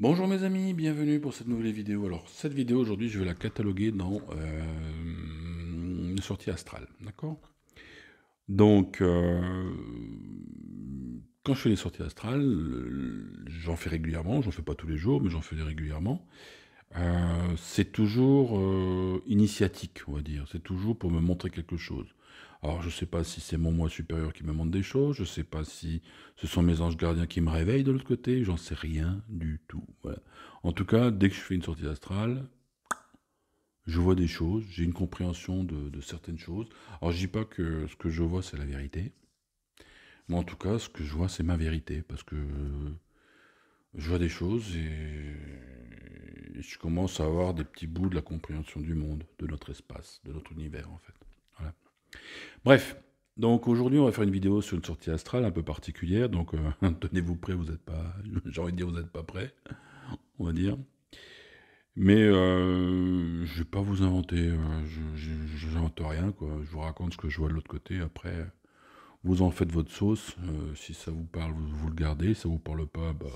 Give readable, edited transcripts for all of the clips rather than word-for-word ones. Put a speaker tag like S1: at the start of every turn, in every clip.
S1: Bonjour mes amis, bienvenue pour cette nouvelle vidéo. Alors cette vidéo aujourd'hui je vais la cataloguer dans une sortie astrale, d'accord? Donc quand je fais les sorties astrales, j'en fais régulièrement, j'en fais pas tous les jours mais j'en fais régulièrement. C'est toujours initiatique, on va dire, c'est toujours pour me montrer quelque chose. Alors je sais pas si c'est mon moi supérieur qui me montre des choses, je sais pas si ce sont mes anges gardiens qui me réveillent de l'autre côté, j'en sais rien du tout. Voilà. En tout cas, dès que je fais une sortie astrale, je vois des choses, j'ai une compréhension de certaines choses. Alors je dis pas que ce que je vois c'est la vérité, mais en tout cas ce que je vois c'est ma vérité, parce que je vois des choses et je commence à avoir des petits bouts de la compréhension du monde, de notre espace, de notre univers en fait. Voilà. Bref, donc aujourd'hui on va faire une vidéo sur une sortie astrale un peu particulière, donc tenez-vous prêts, vous n'êtes pas, j'ai envie de dire vous n'êtes pas prêts, on va dire. Mais je vais pas vous inventer, j'invente rien quoi. Je vous raconte ce que je vois de l'autre côté. Après, vous en faites votre sauce. Si ça vous parle, vous le gardez. Si ça vous parle pas, bah,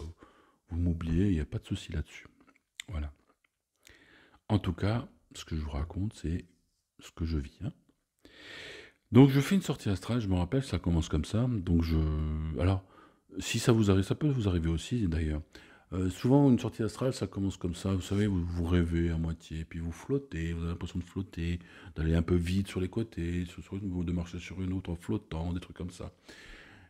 S1: vous m'oubliez. Il n'y a pas de souci là-dessus. Voilà. En tout cas, ce que je vous raconte, c'est ce que je vis, hein. Donc je fais une sortie astrale. Je me rappelle, ça commence comme ça. Alors, si ça vous arrive, ça peut vous arriver aussi d'ailleurs. Souvent, une sortie astrale, ça commence comme ça. Vous savez, vous rêvez à moitié, puis vous flottez, vous avez l'impression de flotter, d'aller un peu vite sur les côtés, de marcher sur une autre en flottant, des trucs comme ça.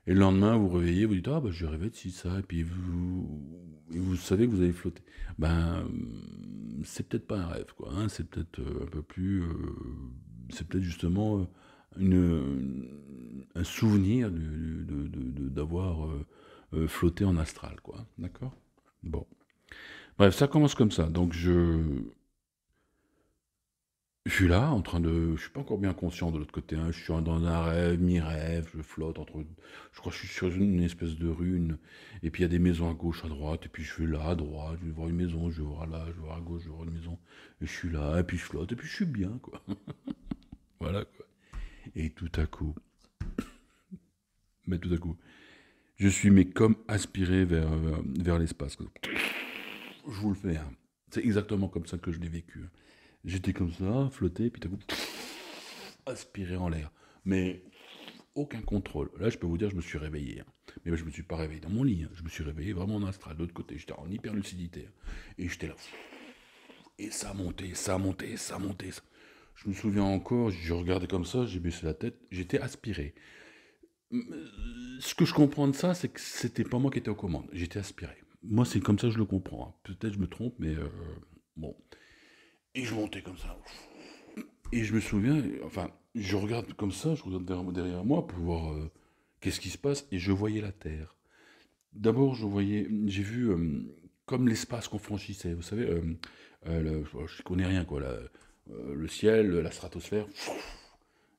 S1: Et le lendemain, vous vous réveillez, vous dites, ah bah j'ai rêvé de ci, ça, et vous savez que vous avez flotté. Ben, c'est peut-être pas un rêve, quoi, hein, c'est peut-être un peu plus. C'est peut-être justement un souvenir d'avoir flotté en astral, quoi. D'accord. Bon. Bref, ça commence comme ça. Donc je suis là, en train de. Je suis pas encore bien conscient de l'autre côté, hein. Je suis dans un rêve, mi-rêve, je flotte entre. Je crois que je suis sur une espèce de rune. Et puis il y a des maisons à gauche, à droite. Et puis je vais là, à droite, je vais voir une maison, je vais voir là, je vais voir à gauche, je vais voir une maison. Et je suis là, et puis je flotte, et puis je suis bien, quoi. Voilà, quoi. Et tout à coup, mais tout à coup, je suis mais comme aspiré vers l'espace, quoi. Je vous le fais, hein. C'est exactement comme ça que je l'ai vécu, hein. J'étais comme ça, flotté, puis tout à coup, aspiré en l'air. Mais aucun contrôle. Là, je peux vous dire, je me suis réveillé, hein. Mais je me suis pas réveillé dans mon lit, hein. Je me suis réveillé vraiment en astral, de l'autre côté. J'étais en hyper lucidité, hein. Et j'étais là. Et ça montait, ça montait, ça montait. Je me souviens encore, je regardais comme ça, j'ai baissé la tête, j'étais aspiré. Ce que je comprends de ça, c'est que c'était pas moi qui étais aux commandes, j'étais aspiré. Moi, c'est comme ça que je le comprends, hein. Peut-être je me trompe, mais bon. Et je montais comme ça. Et je me souviens, enfin, je regarde comme ça, je regarde derrière moi pour voir qu'est-ce qui se passe, et je voyais la Terre. D'abord, j'ai vu comme l'espace qu'on franchissait, vous savez, je connais rien, quoi, le ciel, la stratosphère.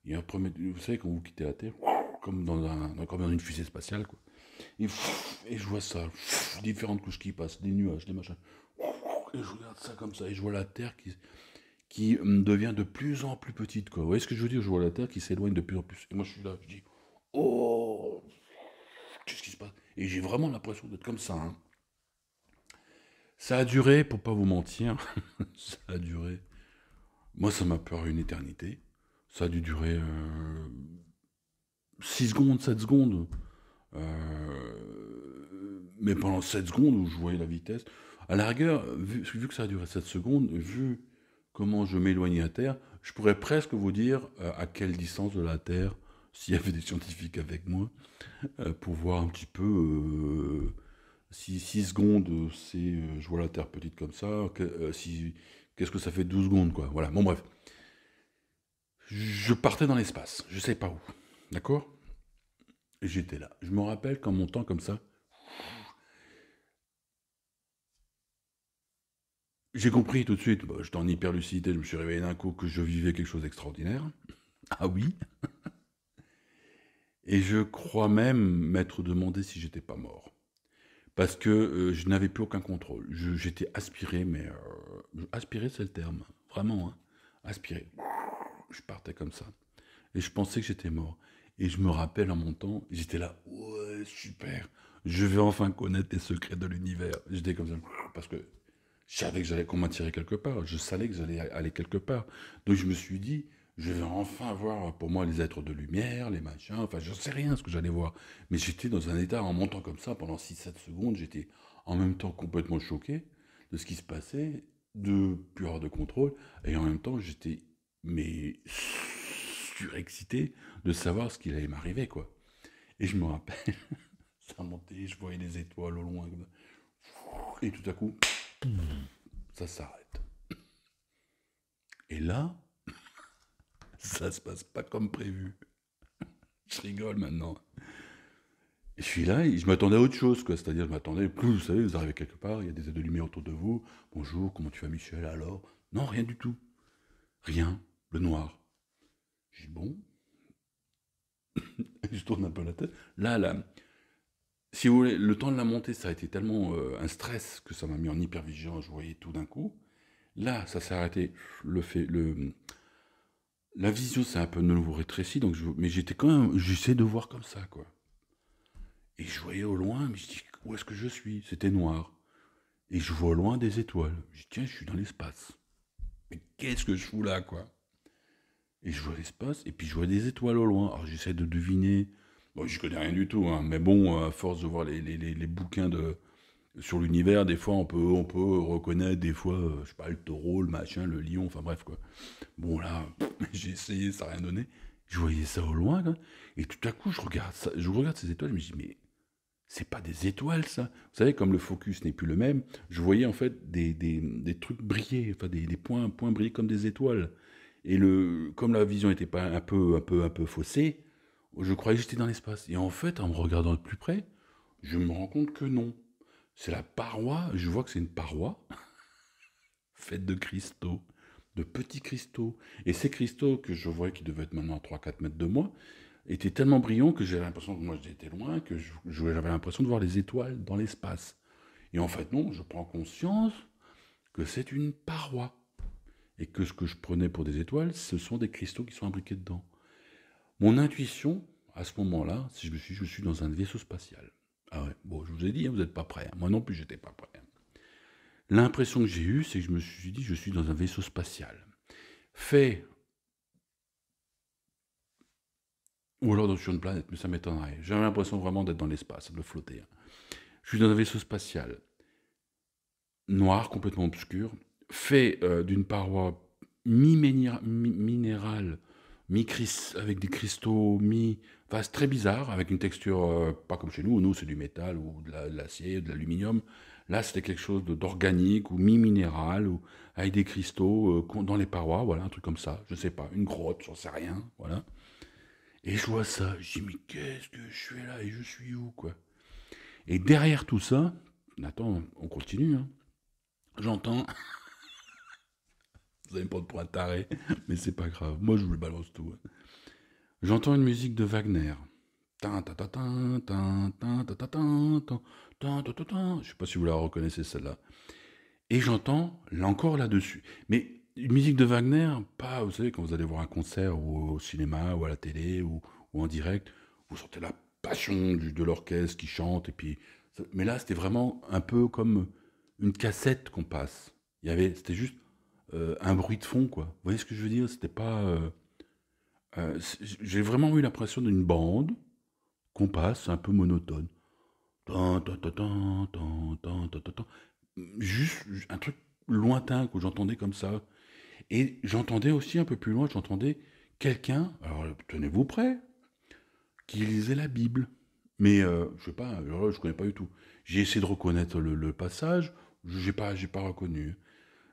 S1: Il y a un premier, vous savez, quand vous quittez la Terre, comme dans une fusée spatiale, quoi. Et, et je vois ça, différentes couches qui passent, des nuages, des machins. Et je regarde ça comme ça, et je vois la Terre qui devient de plus en plus petite, quoi. Vous voyez ce que je veux dire? Je vois la Terre qui s'éloigne de plus en plus. Et moi, je suis là, je dis, oh, qu'est-ce qui se passe? Et j'ai vraiment l'impression d'être comme ça, hein. Ça a duré, pour pas vous mentir, ça a duré. Moi, ça m'a peur une éternité. Ça a dû durer 6 secondes, 7 secondes. Mais pendant 7 secondes où je voyais la vitesse, à la rigueur, vu que ça a duré 7 secondes, vu comment je m'éloignais à Terre, je pourrais presque vous dire à quelle distance de la Terre, s'il y avait des scientifiques avec moi, pour voir un petit peu si 6 secondes, c'est je vois la Terre petite comme ça, qu'est-ce que ça fait 12 secondes, quoi. Voilà, bon bref. Je partais dans l'espace, je sais pas où. D'accord. Et j'étais là. Je me rappelle qu'en montant comme ça, j'ai compris tout de suite, bah, j'étais en hyperlucidité, je me suis réveillé d'un coup que je vivais quelque chose d'extraordinaire. Ah oui. Et je crois même m'être demandé si j'étais pas mort. Parce que je n'avais plus aucun contrôle. J'étais aspiré, mais aspiré c'est le terme, vraiment, hein. Aspiré. Je partais comme ça. Et je pensais que j'étais mort. Et je me rappelle en montant, j'étais là, ouais, super, je vais enfin connaître les secrets de l'univers. J'étais comme ça, parce que je savais que j'allais qu'on m'attirait quelque part, je savais que j'allais aller quelque part. Donc je me suis dit, je vais enfin voir pour moi les êtres de lumière, les machins, enfin je sais rien ce que j'allais voir. Mais j'étais dans un état, en montant comme ça, pendant 6 7 secondes, j'étais en même temps complètement choqué de ce qui se passait, de plus avoir de contrôle, et en même temps j'étais, mais surexcité de savoir ce qu'il allait m'arriver, quoi. Et je me rappelle, ça montait, je voyais les étoiles au loin, et tout à coup, ça s'arrête. Et là, ça se passe pas comme prévu. Je rigole maintenant. Et je suis là et je m'attendais à autre chose, quoi. C'est-à-dire, je m'attendais, plus vous savez, vous arrivez quelque part, il y a des aides de lumière autour de vous. Bonjour, comment tu vas, Michel, alors? Non, rien du tout. Rien. Le noir. Je dis, bon. Je tourne un peu la tête. Là, si vous voulez, le temps de la montée, ça a été tellement un stress que ça m'a mis en hypervigilance, je voyais tout d'un coup. Là, ça s'est arrêté. La vision s'est un peu de nouveau rétrécie, mais j'étais quand même, j'essaie de voir comme ça, quoi. Et je voyais au loin, mais je dis, où est-ce que je suis? C'était noir. Et je vois au loin des étoiles. Je dis, tiens, je suis dans l'espace. Mais qu'est-ce que je fous là, quoi? Et je vois l'espace, et puis je vois des étoiles au loin. Alors j'essaie de deviner. Bon, je connais rien du tout, hein, mais bon, à force de voir les bouquins sur l'univers, des fois on peut reconnaître, des fois, je sais pas, le taureau, le machin, le lion, enfin bref, quoi. Bon, là, j'ai essayé, ça n'a rien donné. Je voyais ça au loin, quoi. Et tout à coup, je regarde ces étoiles, et je me dis, mais c'est pas des étoiles, ça. Vous savez, comme le focus n'est plus le même, je voyais en fait des trucs briller, enfin des points briller comme des étoiles. Et comme la vision n'était pas un peu faussée, je croyais que j'étais dans l'espace. Et en fait, en me regardant de plus près, je me rends compte que non. C'est la paroi, je vois que c'est une paroi faite de cristaux, de petits cristaux. Et ces cristaux que je voyais qui devaient être maintenant à 3 4 mètres de moi, étaient tellement brillants que j'avais l'impression que moi j'étais loin, que j'avais l'impression de voir les étoiles dans l'espace. Et en fait non, je prends conscience que c'est une paroi. Et que ce que je prenais pour des étoiles, ce sont des cristaux qui sont imbriqués dedans. Mon intuition, à ce moment-là, si je suis dans un vaisseau spatial. Ah ouais, bon, je vous ai dit, hein, vous n'êtes pas prêts. Hein. Moi non plus, j'étais pas prêt. Hein. L'impression que j'ai eue, c'est que je me suis dit, je suis dans un vaisseau spatial. Fait, ou alors sur une planète, mais ça m'étonnerait. J'avais l'impression vraiment d'être dans l'espace, de flotter. Hein. Je suis dans un vaisseau spatial, noir, complètement obscur, fait d'une paroi mi-minérale, avec des cristaux Enfin, c'est très bizarre, avec une texture pas comme chez nous. Nous, c'est du métal ou de l'acier, de l'aluminium. Là, c'était quelque chose d'organique ou mi-minéral, ou avec des cristaux dans les parois, voilà, un truc comme ça. Je sais pas, une grotte, j'en sais rien, voilà. Et je vois ça, je dis, mais qu'est-ce que je fais là et je suis où, quoi? Et derrière tout ça, attends, on continue, hein, j'entends, vous allez me prendre pour un taré, mais c'est pas grave, moi je vous le balance tout. Hein. J'entends une musique de Wagner. Tin, ta, ta, tin, tin, tin, ta, ta, tin, tin, tin, ta, ta, tin. Je sais pas si vous la reconnaissez celle-là. Et j'entends là encore là-dessus. Mais une musique de Wagner, pas, vous savez, quand vous allez voir un concert ou au cinéma ou à la télé ou en direct, vous sentez la passion de l'orchestre qui chante. Et puis, mais là, c'était vraiment un peu comme une cassette qu'on passe. C'était juste un bruit de fond, quoi. Vous voyez ce que je veux dire? C'était pas. J'ai vraiment eu l'impression d'une bande qu'on passe un peu monotone. Tan, tan, tan, tan, tan, tan, tan, tan, tan. Juste un truc lointain que j'entendais comme ça. Et j'entendais aussi un peu plus loin, j'entendais quelqu'un, alors tenez-vous prêt, qui lisait la Bible. Mais je sais pas, je connais pas du tout. J'ai essayé de reconnaître le passage, j'ai pas reconnu.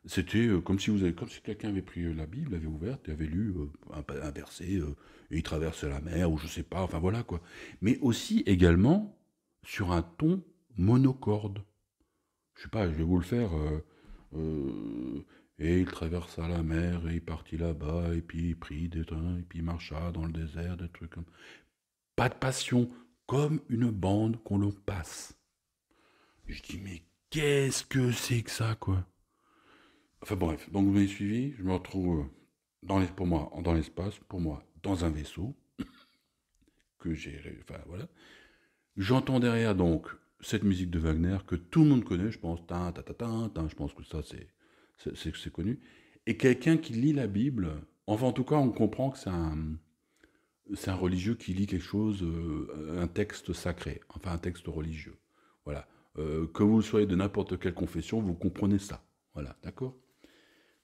S1: C'était comme si quelqu'un avait pris la Bible, l'avait ouverte et avait lu un verset, et il traversait la mer, ou je sais pas, enfin voilà quoi. Mais aussi également sur un ton monocorde. Je sais pas, je vais vous le faire. Et il traversa la mer et il partit là-bas et puis il prit des trains et puis il marcha dans le désert, des trucs comme. Pas de passion, comme une bande qu'on le passe. Je dis mais qu'est-ce que c'est que ça quoi? Enfin bref, donc vous m'avez suivi, je me retrouve pour moi, dans l'espace, pour moi, dans un vaisseau, que j'ai... Enfin, voilà. J'entends derrière, donc, cette musique de Wagner que tout le monde connaît, je pense. Tin, ta, ta, tin, tin, je pense que ça, c'est connu. Et quelqu'un qui lit la Bible, enfin, en tout cas, on comprend que c'est un religieux qui lit quelque chose, un texte sacré, enfin, un texte religieux. Voilà. Que vous soyez de n'importe quelle confession, vous comprenez ça. Voilà, d'accord?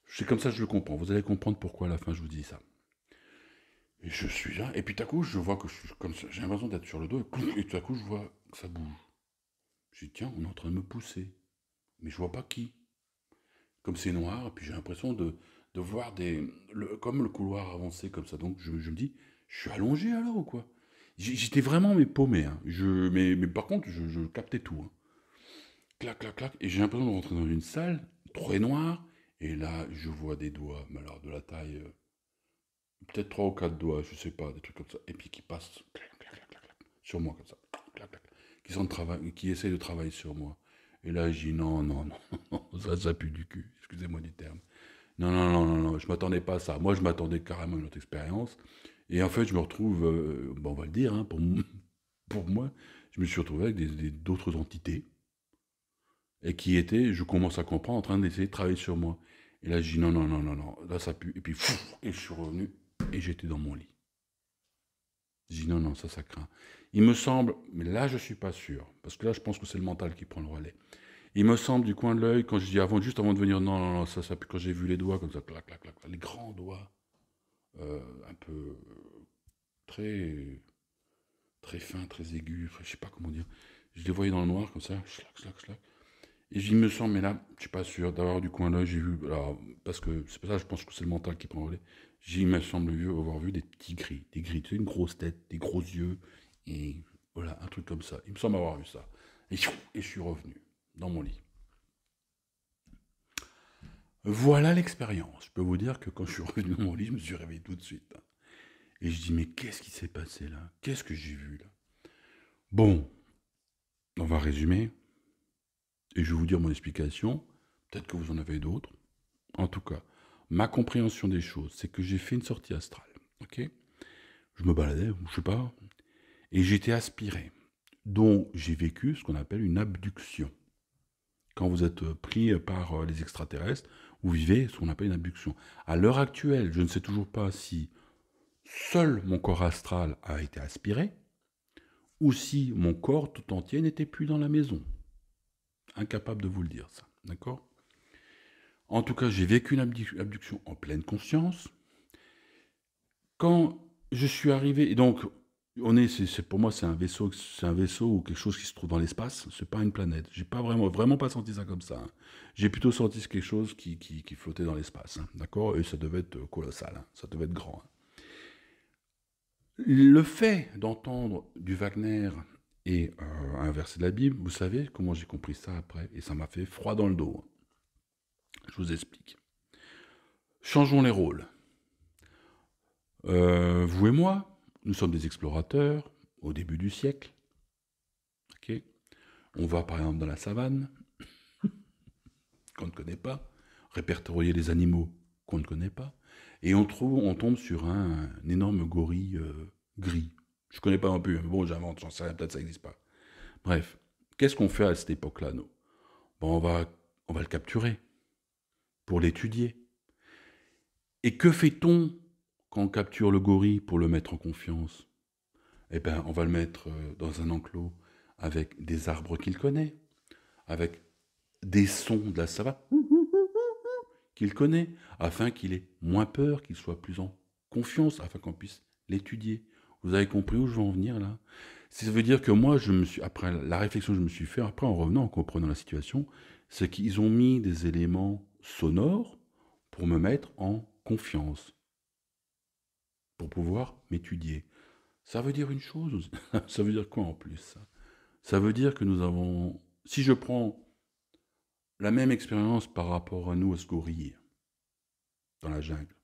S1: C'est comme ça que je le comprends. Vous allez comprendre pourquoi à la fin je vous dis ça. Et je suis là, et puis tout à coup, je vois que je suis comme ça, j'ai l'impression d'être sur le dos, et tout à coup, je vois que ça bouge. Je dis, tiens, on est en train de me pousser. Mais je vois pas qui. Comme c'est noir, et puis j'ai l'impression de voir comme le couloir avancer comme ça. Donc je me dis, je suis allongé alors ou quoi? J'étais vraiment mais paumé. Hein. Mais par contre, je captais tout. Hein. Clac, clac, clac. Et j'ai l'impression de rentrer dans une salle très noire. Et là, je vois des doigts, mais alors de la taille, peut-être 3 ou 4 doigts, je sais pas, des trucs comme ça. Et puis qui passent clac, clac, clac, clac, clac, sur moi comme ça. Clac, clac, qui essayent de travailler sur moi. Et là, je dis non, non, non, non, ça pue du cul. Excusez-moi du terme. Non, non, non, non, non, je m'attendais pas à ça. Moi, je m'attendais carrément à une autre expérience. Et en fait, je me retrouve, bon, on va le dire, hein, pour moi, je me suis retrouvé avec d'autres entités. Et qui étaient, je commence à comprendre, en train d'essayer de travailler sur moi. Et là, je dis non, non, non, non, non, là, ça pue. Et puis, et je suis revenu, et j'étais dans mon lit. Je dis non, non, ça craint. Il me semble, mais là, je suis pas sûr, parce que là, je pense que c'est le mental qui prend le relais. Il me semble du coin de l'œil, quand je dis avant, juste avant de venir, non, non, non, ça pue, quand j'ai vu les doigts comme ça, clac, clac, clac, les grands doigts, un peu très, très fins, très aigus, je sais pas comment dire. Je les voyais dans le noir comme ça, schlac, schlac, schlac. Et il me semble, mais là, je suis pas sûr, d'avoir du coin de l'œil, j'ai vu, alors, parce que c'est pour ça que je pense que c'est le mental qui prend le relais. Il me semble avoir vu des petits gris, tu sais, une grosse tête, des gros yeux, et voilà, un truc comme ça. Il me semble avoir vu ça. Et je suis revenu dans mon lit. Voilà l'expérience. Je peux vous dire que quand je suis revenu dans mon lit, je me suis réveillé tout de suite. Et je dis, mais qu'est-ce qui s'est passé là? Qu'est-ce que j'ai vu là? Bon, on va résumer. Et je vais vous dire mon explication. Peut-être que vous en avez d'autres. En tout cas, ma compréhension des choses, c'est que j'ai fait une sortie astrale. Ok? Je me baladais, je sais pas, et j'étais aspiré. Donc j'ai vécu ce qu'on appelle une abduction. Quand vous êtes pris par les extraterrestres, vous vivez ce qu'on appelle une abduction. À l'heure actuelle, je ne sais toujours pas si seul mon corps astral a été aspiré ou si mon corps tout entier n'était plus dans la maison. Incapable de vous le dire, ça. D'accord? En tout cas, j'ai vécu une abduction en pleine conscience. Quand je suis arrivé, et donc, pour moi, c'est un vaisseau ou quelque chose qui se trouve dans l'espace. C'est pas une planète. J'ai pas vraiment pas senti ça comme ça. Hein. J'ai plutôt senti quelque chose qui flottait dans l'espace. Hein, d'accord? Et ça devait être colossal. Hein, ça devait être grand. Hein. Le fait d'entendre du Wagner et un verset de la Bible, vous savez comment j'ai compris ça après? Et ça m'a fait froid dans le dos. Je vous explique. Changeons les rôles. Vous et moi, nous sommes des explorateurs au début du siècle. Okay, on va par exemple dans la savane, qu'on ne connaît pas, répertorier les animaux qu'on ne connaît pas, et on tombe sur un énorme gorille gris. Je ne connais pas non plus, mais bon, j'invente, j'en sais rien, peut-être ça n'existe pas. Bref, qu'est-ce qu'on fait à cette époque-là, nous? Bon, on va le capturer pour l'étudier. Et que fait-on quand on capture le gorille pour le mettre en confiance? Eh bien, on va le mettre dans un enclos avec des arbres qu'il connaît, avec des sons de la savane qu'il connaît, afin qu'il ait moins peur, qu'il soit plus en confiance, afin qu'on puisse l'étudier. Vous avez compris où je veux en venir là? Ça veut dire que moi, après la réflexion que je me suis fait, après en revenant, en comprenant la situation, c'est qu'ils ont mis des éléments sonores pour me mettre en confiance, pour pouvoir m'étudier. Ça veut dire une chose, ça veut dire quoi en plus ça? Ça veut dire que nous avons, si je prends la même expérience par rapport à nous, à ce gorille, dans la jungle,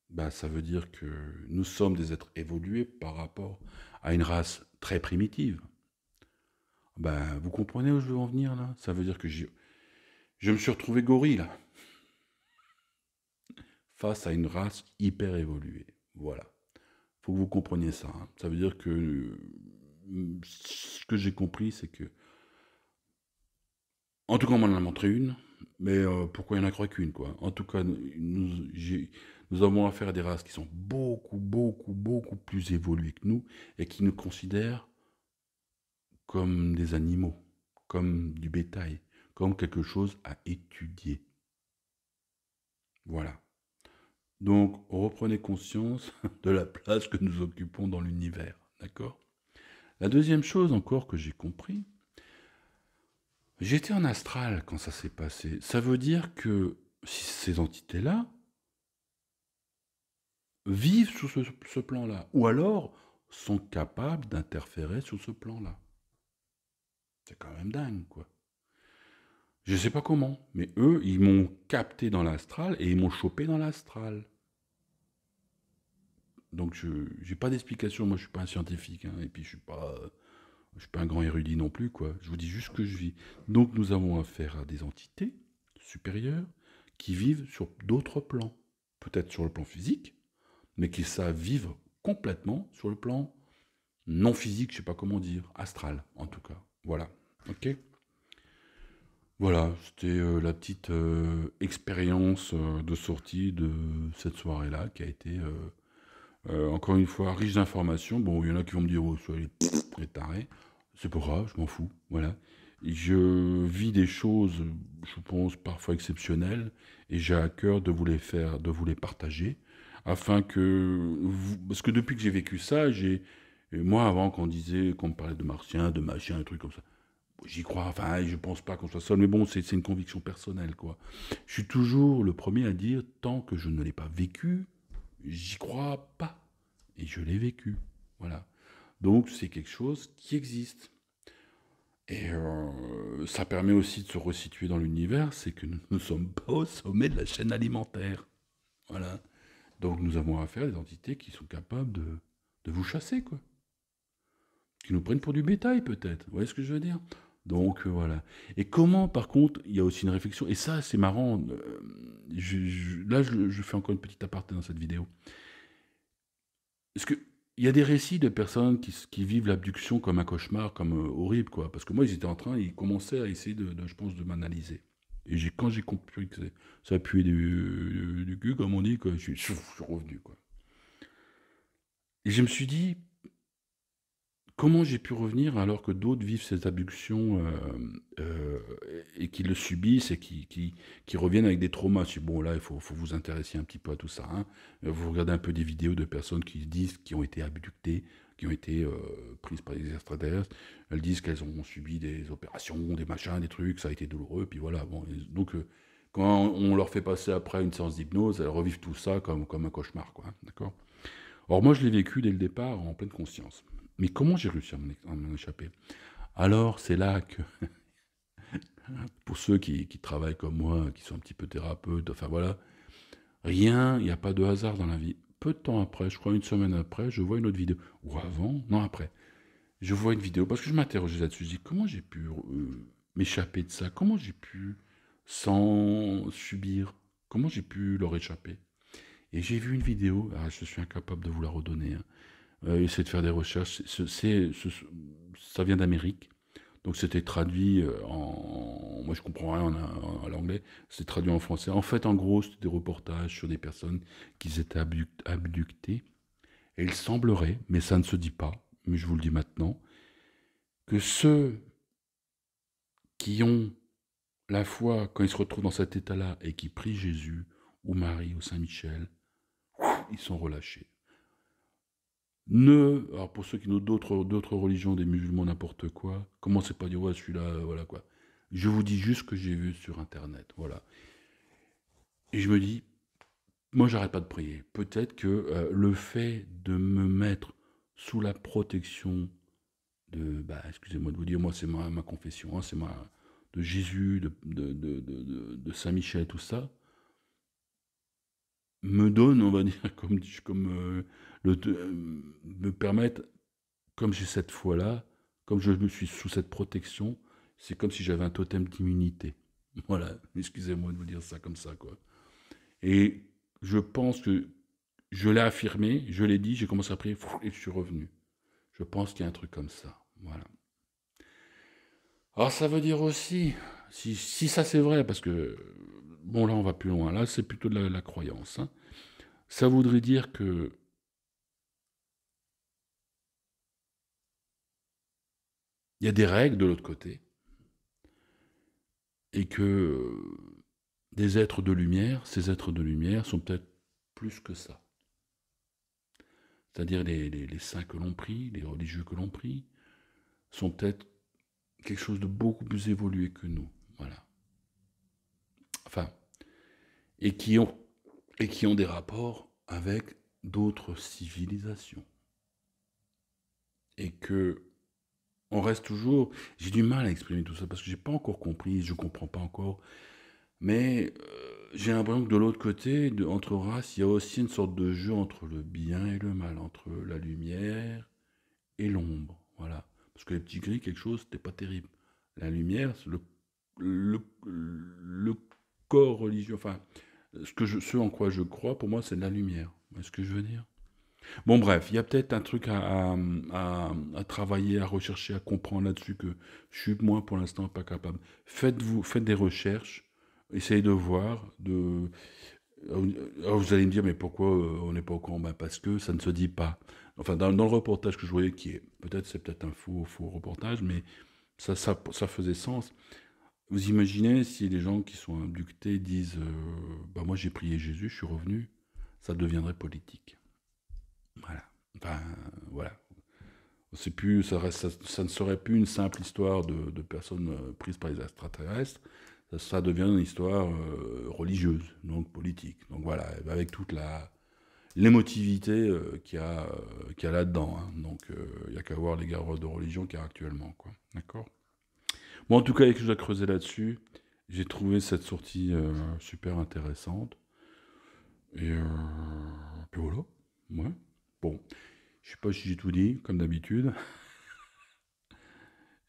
S1: bah, ça veut dire que nous sommes des êtres évolués par rapport à une race très primitive. Bah, vous comprenez où je veux en venir là? Ça veut dire que je me suis retrouvé gorille là, face à une race hyper évoluée. Voilà. faut que vous compreniez ça, hein. Ça veut dire que ce que j'ai compris, c'est que, en tout cas, on m'en a montré une, mais pourquoi il n'y en a que qu'une, quoi. En tout cas, nous avons affaire à des races qui sont beaucoup, beaucoup, beaucoup plus évoluées que nous et qui nous considèrent comme des animaux, comme du bétail, comme quelque chose à étudier. Voilà. Donc, reprenez conscience de la place que nous occupons dans l'univers, d'accord? La deuxième chose encore que j'ai compris, j'étais en astral quand ça s'est passé. Ça veut dire que si ces entités-là vivent sur ce plan-là, ou alors sont capables d'interférer sur ce plan-là. C'est quand même dingue, quoi. Je sais pas comment, mais eux, ils m'ont capté dans l'astral et ils m'ont chopé dans l'astral. Donc je n'ai pas d'explication, moi je suis pas un scientifique, hein, et puis je suis pas un grand érudit non plus, quoi. Je vous dis juste que je vis. Donc nous avons affaire à des entités supérieures qui vivent sur d'autres plans. Peut-être sur le plan physique, mais qui savent vivre complètement sur le plan non physique, je sais pas comment dire, astral en tout cas. Voilà, ok. Voilà, c'était la petite expérience de sortie de cette soirée-là qui a été encore une fois riche d'informations. Bon, il y en a qui vont me dire oh, soyez les tarés. C'est pas grave, je m'en fous. Voilà. Je vis des choses, je pense, parfois exceptionnelles, et j'ai à cœur de vous les faire, de vous les partager, afin que parce que depuis que j'ai vécu ça, moi avant qu'on disait, qu'on me parlait de martiens, de machins, un truc comme ça, j'y crois, enfin, je pense pas qu'on soit seul, mais bon, c'est une conviction personnelle, quoi. Je suis toujours le premier à dire, tant que je ne l'ai pas vécu, j'y crois pas. Et je l'ai vécu. Voilà. Donc, c'est quelque chose qui existe. Et ça permet aussi de se resituer dans l'univers, c'est que nous ne sommes pas au sommet de la chaîne alimentaire. Voilà. Donc, nous avons affaire à des entités qui sont capables de vous chasser, quoi. Qui nous prennent pour du bétail, peut-être. Vous voyez ce que je veux dire? Donc voilà. Et comment, par contre, il y a aussi une réflexion, et ça c'est marrant, là je fais encore une petite aparté dans cette vidéo. Parce que il y a des récits de personnes qui vivent l'abduction comme un cauchemar, comme horrible, quoi. Parce que moi, ils commençaient à essayer je pense, de m'analyser. Et quand j'ai compris que ça puait du cul, comme on dit, quoi, je suis revenu, quoi. Et je me suis dit, comment j'ai pu revenir alors que d'autres vivent ces abductions et qui le subissent et qui reviennent avec des traumas? Je dis, bon, là, il faut vous intéresser un petit peu à tout ça, hein. Vous regardez un peu des vidéos de personnes qui disent qu'ils ont été abductées, qui ont été prises par des extraterrestres. Elles disent qu'elles ont subi des opérations, des machins, des trucs, ça a été douloureux. Puis voilà, bon, donc quand on leur fait passer après une séance d'hypnose, elles revivent tout ça comme un cauchemar, quoi, hein, d'accord? Or, moi, je l'ai vécu dès le départ en pleine conscience. Mais comment j'ai réussi à m'en échapper? Alors, c'est là que, pour ceux qui travaillent comme moi, qui sont un petit peu thérapeutes, enfin voilà, il n'y a pas de hasard dans la vie. Peu de temps après, je crois une semaine après, je vois une autre vidéo. Ou avant, non après. Je vois une vidéo, parce que je m'interrogeais là-dessus, je dis, comment j'ai pu m'échapper de ça? Comment j'ai pu, sans subir, comment j'ai pu leur échapper? Et j'ai vu une vidéo, je suis incapable de vous la redonner, hein. Essayer de faire des recherches. Ça vient d'Amérique. Donc c'était traduit en... Moi je comprends rien en l'anglais. C'est traduit en français. En fait, en gros, c'était des reportages sur des personnes qui étaient abductées. Et il semblerait, mais ça ne se dit pas, mais je vous le dis maintenant, que ceux qui ont la foi, quand ils se retrouvent dans cet état-là et qui prient Jésus, ou Marie, ou Saint-Michel, ils sont relâchés. Alors pour ceux qui ont d'autres religions, des musulmans, n'importe quoi, commencez pas à dire ouais celui-là, voilà quoi. Je vous dis juste ce que j'ai vu sur internet, voilà. Et je me dis, moi j'arrête pas de prier. Peut-être que le fait de me mettre sous la protection excusez-moi de vous dire, moi c'est ma confession, hein, de Jésus, de Saint-Michel, tout ça, me donne, on va dire, me permettre, comme j'ai cette foi-là, comme je me suis sous cette protection, c'est comme si j'avais un totem d'immunité. Voilà, excusez-moi de vous dire ça comme ça, quoi. Et je pense que je l'ai affirmé, je l'ai dit, j'ai commencé à prier, et je suis revenu. Je pense qu'il y a un truc comme ça, voilà. Alors ça veut dire aussi, si ça c'est vrai, parce que, bon là on va plus loin, là c'est plutôt de la croyance, hein. Ça voudrait dire que il y a des règles de l'autre côté, et que des êtres de lumière, ces êtres de lumière sont peut-être plus que ça. C'est-à-dire les saints que l'on prie, les religieux que l'on prie, sont peut-être quelque chose de beaucoup plus évolué que nous. Voilà. Enfin, et qui ont des rapports avec d'autres civilisations. Et que on reste toujours. J'ai du mal à exprimer tout ça parce que j'ai pas encore compris, je comprends pas encore. Mais j'ai l'impression que de l'autre côté, entre races, il y a aussi une sorte de jeu entre le bien et le mal, entre la lumière et l'ombre. Voilà. Parce que les petits gris, quelque chose, c'était pas terrible. La lumière, le corps religieux, enfin, ce en quoi je crois, pour moi, c'est de la lumière. Est ce que je veux dire? Bon, bref, il y a peut-être un truc à travailler, à rechercher, à comprendre là-dessus que je suis, moi, pour l'instant, pas capable. Faites des recherches, essayez de voir, alors vous allez me dire, mais pourquoi on n'est pas au courant? Ben, parce que ça ne se dit pas. Enfin, dans le reportage que je voyais, c'est peut-être un faux reportage, mais ça faisait sens. Vous imaginez si les gens qui sont abductés disent, bah moi j'ai prié Jésus, je suis revenu, ça deviendrait politique. Voilà. Enfin, voilà. C'est plus, ça ne serait plus une simple histoire de personnes prises par les extraterrestres. Ça devient une histoire religieuse, donc politique. Donc voilà, avec toute l'émotivité qu'il y a là-dedans, hein. Donc il n'y a qu'à voir les guerres de religion qu'il y a actuellement, quoi. D'accord? Bon, en tout cas, il y a quelque chose à creuser là-dessus. J'ai trouvé cette sortie super intéressante. Et puis voilà. Ouais. Bon, je sais pas si j'ai tout dit, comme d'habitude.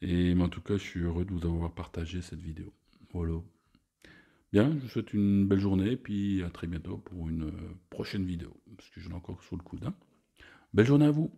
S1: Mais en tout cas, je suis heureux de vous avoir partagé cette vidéo. Voilà. Bien, je vous souhaite une belle journée, puis à très bientôt pour une prochaine vidéo, parce que j'en ai encore sous le coude, hein. Belle journée à vous!